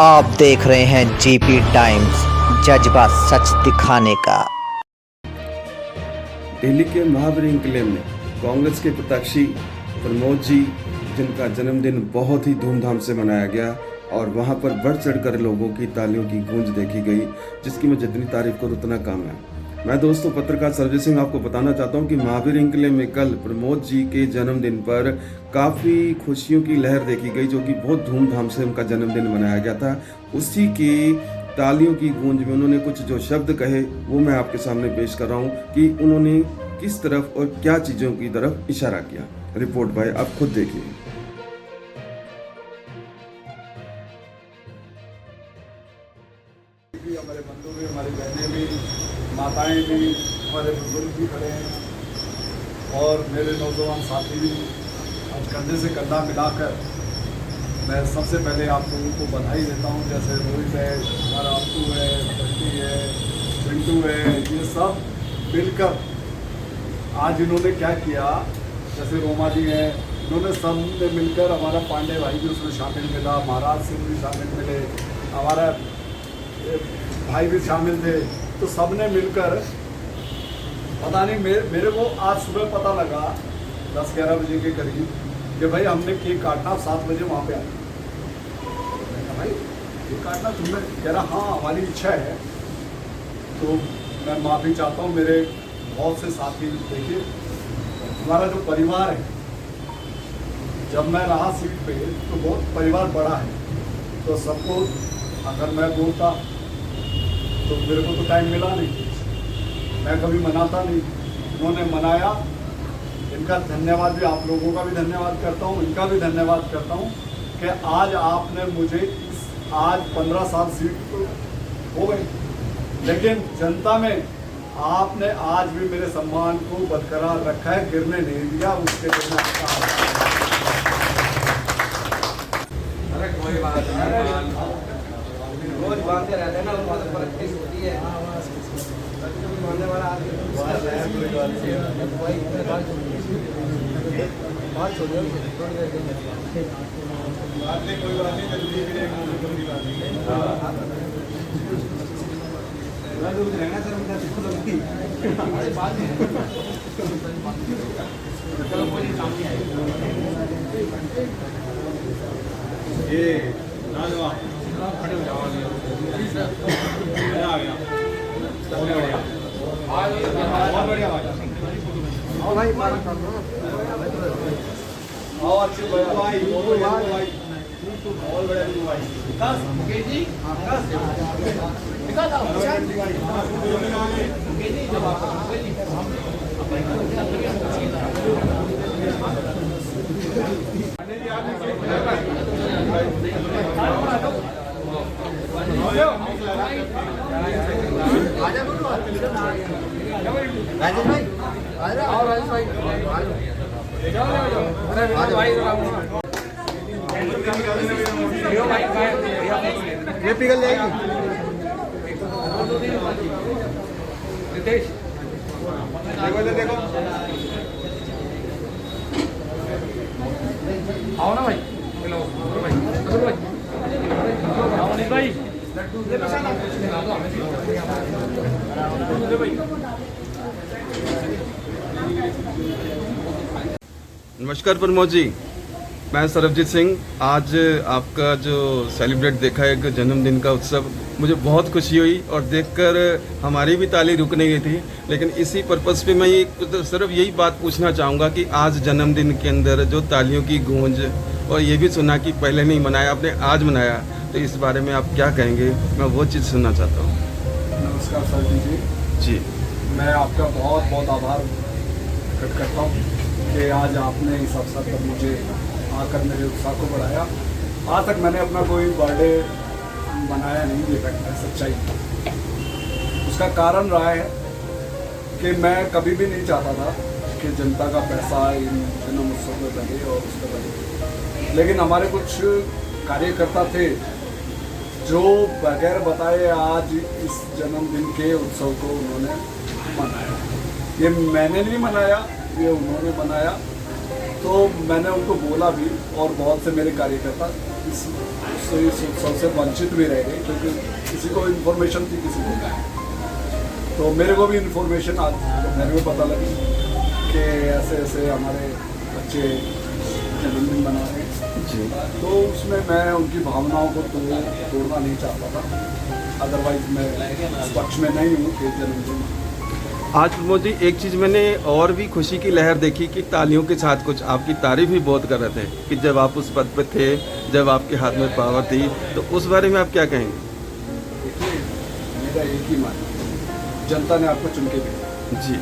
आप देख रहे हैं जीपी टाइम्स, जज्बा सच दिखाने का। दिल्ली के महावीर एन्क्लेव में कांग्रेस के प्रत्याशी प्रमोद जी, जिनका जन्मदिन बहुत ही धूमधाम से मनाया गया और वहां पर बढ़ चढ़कर लोगों की तालियों की गूंज देखी गई, जिसकी मैं जितनी तारीफ करूं उतना कम है। मैं दोस्तों पत्रकार सरजीत सिंह आपको बताना चाहता हूं कि महावीर एन्क्लेव में कल प्रमोद जी के जन्मदिन पर काफ़ी खुशियों की लहर देखी गई, जो कि बहुत धूमधाम से उनका जन्मदिन मनाया गया था। उसी की तालियों की गूंज में उन्होंने कुछ जो शब्द कहे वो मैं आपके सामने पेश कर रहा हूँ कि उन्होंने किस तरफ और क्या चीज़ों की तरफ इशारा किया। रिपोर्ट भाई आप खुद देखिए। हमारे बंधु भी, हमारी बहनें भी, माताएं भी, हमारे बुजुर्ग भी खड़े हैं और मेरे नौजवान साथी भी। आज कंधे से कंधा मिलाकर मैं सबसे पहले आप लोगों को बधाई देता हूं। जैसे रोहित है, हमारा अप्पू है, बंटी है, पिंटू है, ये सब मिलकर आज इन्होंने क्या किया। जैसे रोमा जी हैं, इन्होंने सब ने मिलकर, हमारा पांडे भाई भी उसमें शामिल मिला, महाराज सिंह भी शामिल मिले, हमारा भाई भी शामिल थे। तो सब ने मिलकर, पता नहीं मेरे को आज सुबह पता लगा 10-11 बजे के करीब कि भाई हमने केक काटना, 7 बजे वहाँ पे आए। भाई केक काटना तुमने, कह रहा हाँ हमारी इच्छा है। तो मैं माफ़ी चाहता हूँ मेरे बहुत से साथी। देखिए हमारा जो परिवार है, जब मैं रहा सीट पे तो बहुत परिवार बड़ा है, तो सबको अगर मैं बोलता तो मेरे को तो टाइम मिला नहीं, मैं कभी मनाता नहीं। उन्होंने मनाया, इनका धन्यवाद भी, आप लोगों का भी धन्यवाद करता हूँ, इनका भी धन्यवाद करता हूँ कि आज आपने मुझे आज 15 साल सीट तो हो गई, लेकिन जनता में आपने आज भी मेरे सम्मान को बरकरार रखा है, गिरने नहीं दिया। उसके लिए कोई बात नहीं, रोज बांधते रहते हैं ना, प्रैक्टिस होती है। बांधने वाला आदमी बात छोड़िए, कोई बात नहीं, जल्दी रहना सर, ये खड़े हो जाओ, आ गया बहुत बढ़िया बात। आओ भाई, आओ अच्छे भाई, बहुत बढ़िया भाई। विकास मुकेश जी, विकास राजेश भाई, आओ राजेश भाई, ये पिघल जाएगी। रितेश देखो, आओ ना भाई, हेलो भाई, आओ अनिल भाई, नमस्कार प्रमोद जी, मैं सरबजीत सिंह। आज आपका जो सेलिब्रेट देखा है, एक जन्मदिन का उत्सव, मुझे बहुत खुशी हुई और देखकर हमारी भी ताली रुक नहीं गई थी। लेकिन इसी पर्पस पे मैं सिर्फ यही बात पूछना चाहूँगा कि आज जन्मदिन के अंदर जो तालियों की गूंज, और ये भी सुना कि पहले नहीं मनाया, आपने आज मनाया, तो इस बारे में आप क्या कहेंगे? मैं वो चीज़ सुनना चाहता हूँ। नमस्कार सरजीत जी, मैं आपका बहुत बहुत आभार प्रकट करता हूँ कि आज आपने इस अवसर पर मुझे आकर मेरे उत्साह को बढ़ाया। आज तक मैंने अपना कोई बर्थडे मनाया नहीं, ये फैक्ट है, सच्चाई। उसका कारण रहा है कि मैं कभी भी नहीं चाहता था कि जनता का पैसा इन जन्म उत्सव में लगे और उस पर लगे, लेकिन हमारे कुछ कार्यकर्ता थे जो बगैर बताए आज इस जन्मदिन के उत्सव को उन्होंने मनाया। ये मैंने नहीं मनाया, ये उन्होंने मनाया। तो मैंने उनको बोला भी और बहुत से मेरे कार्यकर्ता इस उत्सव से वंचित भी रह गए, क्योंकि किसी को इन्फॉर्मेशन थी, किसी को नहीं। तो मेरे को भी इन्फॉर्मेशन आज मेरे को पता लगी कि ऐसे ऐसे हमारे बच्चे जन्मदिन मना रहे हैं जी। तो उसमें मैं उनकी भावनाओं को तोड़ना नहीं चाहता था। अदरवाइज मैं इस पक्ष में नहीं हूँ कि जन्मदिन। आज प्रमोद जी एक चीज़ मैंने और भी खुशी की लहर देखी कि तालियों के साथ कुछ आपकी तारीफ भी बहुत कर रहे थे कि जब आप उस पद पर थे, जब आपके हाथ में पावर थी, तो उस बारे में आप क्या कहेंगे? देखिए, मेरा एक ही मान है, जनता ने आपको चुन के भेजा। जी।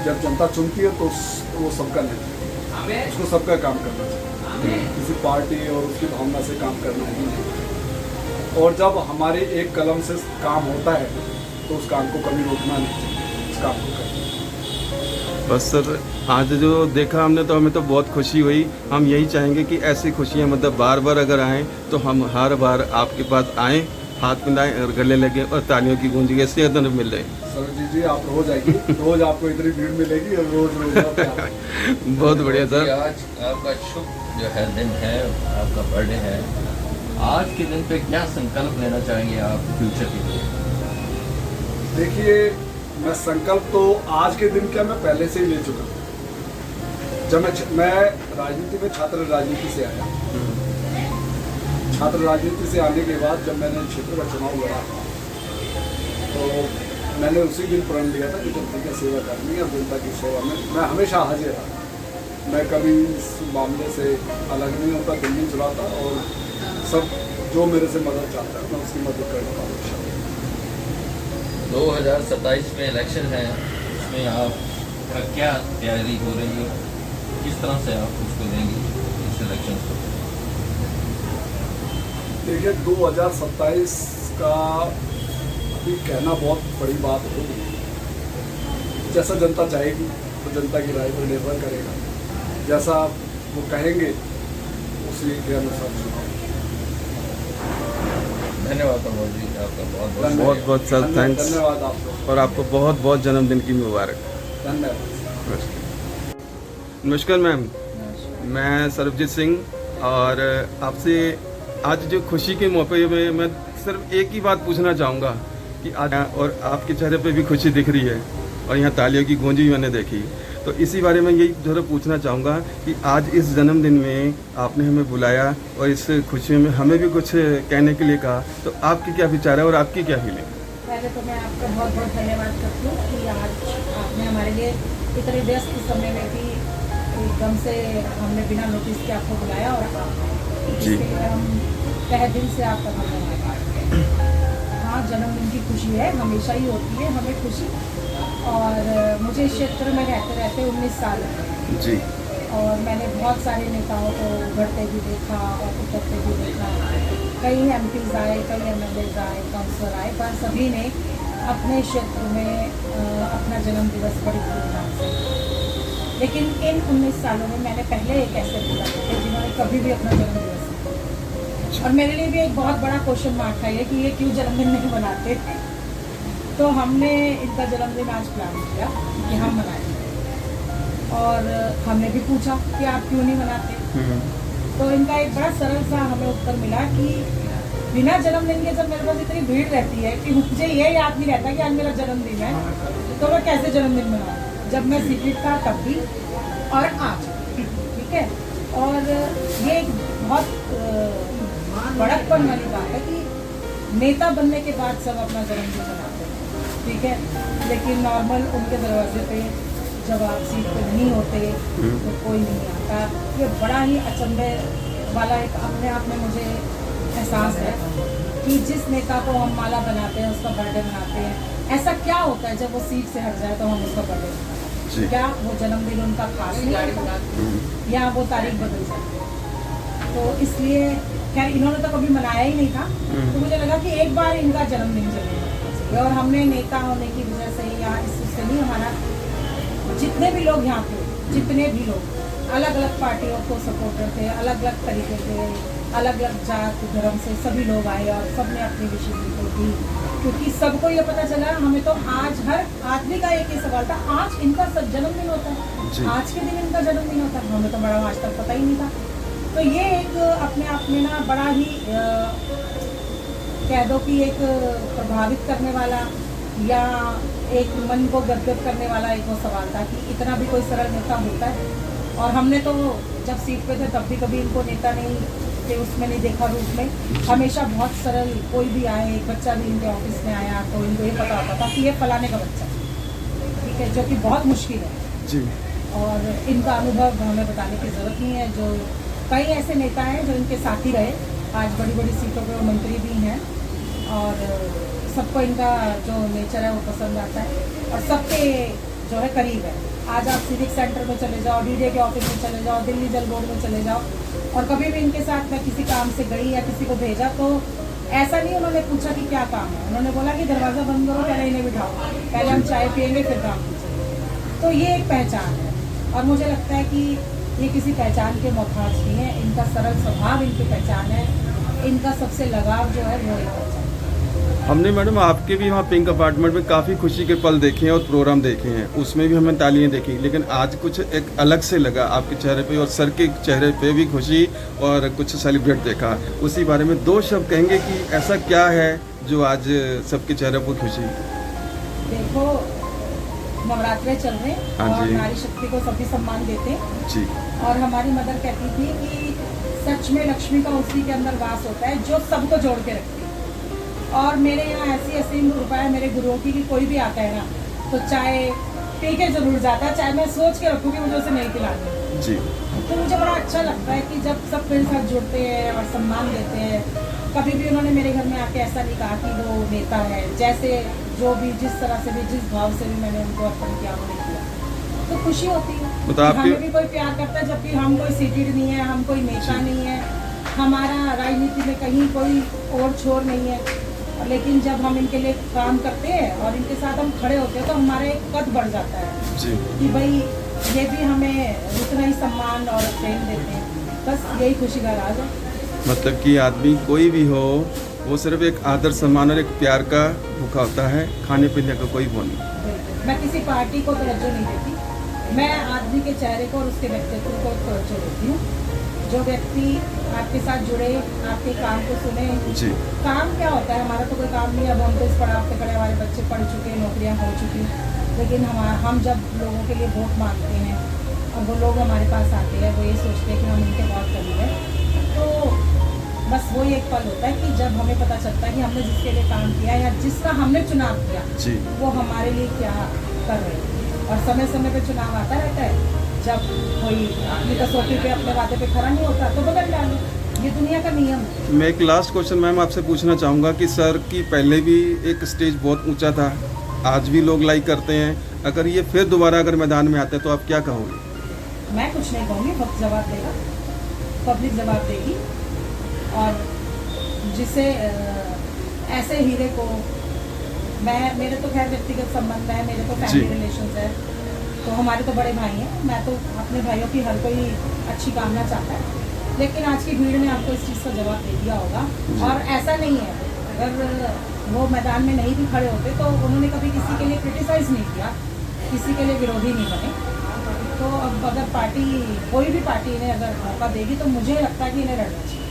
जब जनता चुनती है तो वो सबका नहीं, उसको सबका काम करना चाहिए, किसी पार्टी और उसकी भावना से काम करना ही नहीं। और जब हमारे एक कलम से काम होता है तो उस काम को कभी रोकना नहीं चाहिए, उस काम को करना। बस सर, आज जो देखा हमने तो हमें तो बहुत खुशी हुई। हम यही चाहेंगे कि ऐसी खुशियाँ मतलब बार बार अगर आएँ तो हम हर बार आपके पास आएँ, हाथ मिलाएं और गले लगे और तालियों की गूंज से एकदम मिल रहे। सरोजी जी आप रोज आइए, रोज आपको इतनी भीड़ मिलेगी और रोज आप आइए। बहुत बढ़िया सर। आज आपका शुभ जो है दिन है, आपका बर्थडे है। आज के दिन पे क्या संकल्प लेना चाहेंगे आप फ्यूचर के लिए? देखिए, मैं संकल्प तो आज के दिन क्या, मैं पहले से ही ले चुका हूँ। जब मैं राजनीति में छात्र राजनीति से आया, छात्र राजनीति से आने के बाद जब मैंने क्षेत्र का चुनाव लड़ा तो मैंने उसी दिन प्रण लिया था कि जनता की सेवा करनी है। जनता की सेवा में मैं हमेशा हाजिर रहा। मैं कभी इस मामले से अलग नहीं होता, दिल्ली चलाता और सब जो मेरे से मदद चाहता है मैं उसकी मदद करने का हमेशा। 2027 में इलेक्शन है, उसमें आपका क्या तैयारी हो रही है? किस तरह से आप उसको लेंगे इस इलेक्शन को? देखिए, 2027 का अभी कहना बहुत बड़ी बात होगी। जैसा जनता चाहेगी तो जनता की राय पर निर्भर करेगा, जैसा वो कहेंगे उसी के अनुसार चुनाव। धन्यवाद प्रमोद जी, आपका बहुत बहुत बहुत सर थैंक्स, धन्यवाद आपको और आपको बहुत बहुत जन्मदिन की मुबारक। धन्यवाद। नमस्कार मैम, मैं सरबजीत सिंह और आपसे आज जो खुशी के मौके पे मैं सिर्फ एक ही बात पूछना चाहूँगा कि आज और आपके चेहरे पे भी खुशी दिख रही है और यहाँ तालियों की गूंज भी मैंने देखी, तो इसी बारे में यही जरा पूछना चाहूँगा कि आज इस जन्मदिन में आपने हमें बुलाया और इस खुशी में हमें भी कुछ कहने के लिए कहा, तो आपके क्या विचार है और आपकी क्या फीलिंग? पहले तो मैं आपका बहुत बहुत धन्यवाद करती हूँ कि आज आपने हमारे लिए इतने व्यस्त समय में भी एकदम से हमने बिना नोटिस के आपको बुलाया और आप जी। इसके लिए हम तहे दिल से आपका धन्यवाद। हाँ, जन्मदिन की खुशी है, हमेशा ही होती है हमें खुशी। और मुझे इस क्षेत्र में रहते रहते 19 साल हुए जी। और मैंने बहुत सारे नेताओं को उभरते भी देखा और उतरते भी देखा। कई MPs आए, कई MLAs आए, काउंसलर आए, पर सभी ने अपने क्षेत्र में अपना जन्मदिवस बड़ी धूमधाम से। लेकिन इन 19 सालों में मैंने पहले एक ऐसे नेता देखे जिन्होंने कभी भी अपना जन्मदिवस नहीं किया। और मेरे लिए भी एक बहुत बड़ा क्वेश्चन मार्क था ये कि ये क्यों जन्मदिन नहीं मनाते थे। तो हमने इनका जन्मदिन आज प्लान किया कि हम मनाएंगे और हमने भी पूछा कि आप क्यों नहीं मनाते। तो इनका एक बड़ा सरल सा हमें उत्तर मिला कि बिना जन्मदिन के जब मेरे पास इतनी भीड़ रहती है कि मुझे ये याद नहीं रहता कि आज मेरा जन्मदिन है, तो मैं कैसे जन्मदिन मनाऊँ। जब मैं सीक्रेट था तब भी और आज, ठीक है। और ये एक बहुत बड़कपन वाली बात है कि नेता बनने के बाद सब अपना जन्मदिन मनाते हैं, ठीक है। लेकिन नॉर्मल उनके दरवाजे पे जब आप सीट पे नहीं होते तो कोई नहीं आता। ये बड़ा ही अचंभे वाला एक अपने आप में मुझे एहसास है कि जिस नेता को हम माला बनाते हैं, उसका बर्थडे मनाते हैं, ऐसा क्या होता है जब वो सीट से हट जाए तो हम उसका बर्थडे मनाते हैं? क्या वो जन्मदिन उनका खास नहीं होता या वो तारीख बदल जाती है? तो इसलिए खैर इन्होंने तो कभी मनाया ही नहीं था, तो मुझे लगा कि एक बार इनका जन्मदिन जरूर मनाना चाहिए। और हमने नेता होने की वजह से या इससे नहीं, हमारा जितने भी लोग यहाँ थे, जितने भी लोग अलग अलग पार्टियों को सपोर्टर थे, अलग अलग तरीके के, अलग अलग जात धर्म से सभी लोग आए और सबने अपनी विशेष को दी, क्योंकि सबको ये पता चला। हमें तो आज हर आदमी का एक ही सवाल था, आज इनका जन्मदिन होता है, आज के दिन इनका जन्मदिन होता है। हमें तो बड़ा आज तक पता ही नहीं था। तो ये एक अपने आप में ना बड़ा ही कह दो कि एक प्रभावित करने वाला या एक मन को गदगद करने वाला एक वो सवाल था कि इतना भी कोई सरल नेता होता है। और हमने तो जब सीट पे थे तब भी कभी इनको नेता नहीं के उसमें नहीं देखा रूप में, हमेशा बहुत सरल कोई भी आए, एक बच्चा भी इनके ऑफिस में आया तो इनको ये पता होता था कि ये फलाने का बच्चा, ठीक है, जो कि बहुत मुश्किल है जी। और इनका अनुभव हमें बताने की ज़रूरत नहीं है। जो कई ऐसे नेता हैं जो इनके साथी रहे, आज बड़ी बड़ी सीटों पे वो मंत्री भी हैं और सबको इनका जो नेचर है वो पसंद आता है और सबके जो है करीब है। आज आप सिविक सेंटर में चले जाओ, डीडीए के ऑफिस में चले जाओ, दिल्ली जल बोर्ड में चले जाओ, और कभी भी इनके साथ मैं किसी काम से गई या किसी को भेजा तो ऐसा नहीं उन्होंने पूछा कि क्या काम है, उन्होंने बोला कि दरवाज़ा बंद करो, पहले इन्हें बिठाओ, पहले हम चाय पियेंगे फिर काम कीजिए। तो ये एक पहचान है और मुझे लगता है कि ये किसी पहचान के मोहताज नहीं है, इनका सरल स्वभाव इनकी पहचान है, इनका सबसे लगाव जो है वो एक पहचान। हमने मैडम आपके भी वहाँ पिंक अपार्टमेंट में काफ़ी खुशी के पल देखे हैं और प्रोग्राम देखे हैं, उसमें भी हमें तालियां देखी, लेकिन आज कुछ एक अलग से लगा आपके चेहरे पे और सर के चेहरे पे भी खुशी और कुछ सेलिब्रेट देखा। उसी बारे में 2 शब्द कहेंगे कि ऐसा क्या है जो आज सबके चेहरे पर खुशी? देखो, नवरात्रे चल रहे हैं हाँ और जी। नारी शक्ति को सभी सम्मान देते हैं जी। और हमारी मदर कहती थी कि सच में लक्ष्मी का उसी के अंदर वास होता है जो सबको जोड़ के रखती है। और मेरे यहाँ ऐसी असीम कृपा है मेरे गुरुओं की कि कोई भी आता है ना तो चाय पी के जरूर जाता है, चाहे मैं सोच के रखूँ कि मुझे उसे नहीं पिलानी जी। तो मुझे बड़ा अच्छा लगता है कि जब सब मेरे साथ जुड़ते हैं और सम्मान देते हैं। कभी भी उन्होंने मेरे घर में आके ऐसा नहीं कहा कि वो नेता है, जैसे जो भी जिस तरह से भी जिस भाव से भी मैंने उनको अर्पण किया उन्होंने किया, तो खुशी होती है मतलब आपके- हमें भी कोई प्यार करता है, जबकि हम कोई सीटेड नहीं है, हम कोई नेता नहीं है, हमारा राजनीति में कहीं कोई और छोर नहीं है, लेकिन जब हम इनके लिए काम करते हैं और इनके साथ हम खड़े होते हैं तो हमारा एक कद बढ़ जाता है जी। कि भाई ये भी हमें उतना ही सम्मान और प्रेम देते हैं। बस यही खुशी का राज है। मतलब कि आदमी कोई भी हो वो सिर्फ एक आदर सम्मान और एक प्यार का भूखा होता है, खाने पीने का कोई वो नहीं। मैं किसी पार्टी को तवज्जो नहीं देती, मैं आदमी के चेहरे को और उसके व्यक्तित्व को तवज्जो देती हूँ। जो व्यक्ति आपके साथ जुड़े, आपके काम को सुने। जी। काम क्या होता है, हमारा तो कोई काम नहीं है, अब हम तो इस पड़ाव पे खड़े, हमारे बच्चे पढ़ चुके, नौकरियां हो चुकी, लेकिन हम जब लोगों के लिए वोट मांगते हैं और वो लोग हमारे पास आते हैं, वो ये सोचते हैं कि हम उनके बहुत करीब हैं, तो बस वही एक पल होता है कि जब हमें पता चलता है कि हमने जिसके लिए काम किया या जिसका हमने चुनाव किया जी। वो हमारे लिए क्या कर रहे हैं। और समय समय पे चुनाव आता रहता है, जब कोई अपनी कसौटी पे अपने वादे पे खड़ा नहीं होता तो बदल डालो, ये दुनिया का नियम है। मैं एक लास्ट क्वेश्चन मैम आपसे पूछना चाहूँगा कि सर की पहले भी एक स्टेज बहुत ऊंचा था, आज भी लोग लाइक करते हैं, अगर ये फिर दोबारा अगर मैदान में आते हैं तो आप क्या कहोगे? मैं कुछ नहीं कहूँगी, वक्त जवाब देगा, पब्लिक जवाब देगी। और जिसे ऐसे हीरे को मेरे तो खैर व्यक्तिगत संबंध है, मेरे तो फैमिली रिलेशंस है, तो हमारे तो बड़े भाई हैं, मैं तो अपने भाइयों की हर कोई अच्छी कामना चाहता है, लेकिन आज की भीड़ ने आपको इस चीज़ का जवाब दे दिया होगा। और ऐसा नहीं है, अगर वो मैदान में नहीं भी खड़े होते तो उन्होंने कभी किसी के लिए क्रिटिसाइज़ नहीं किया, किसी के लिए विरोधी नहीं बने। तो अब अगर पार्टी, कोई भी पार्टी इन्हें अगर मौका देगी तो मुझे लगता है कि इन्हें लड़ना चाहिए।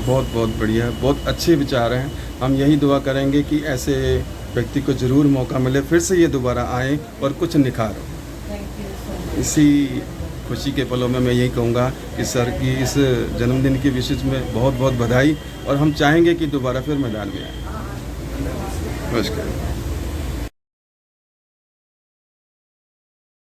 बहुत बहुत बढ़िया, बहुत अच्छे विचार हैं। हम यही दुआ करेंगे कि ऐसे व्यक्ति को ज़रूर मौका मिले, फिर से ये दोबारा आए और कुछ निखारो। Thank you so much. इसी खुशी के पलों में मैं यही कहूँगा कि सर की इस जन्मदिन के विशेष में बहुत बहुत बधाई, और हम चाहेंगे कि दोबारा फिर मैदान में आए। नमस्कार।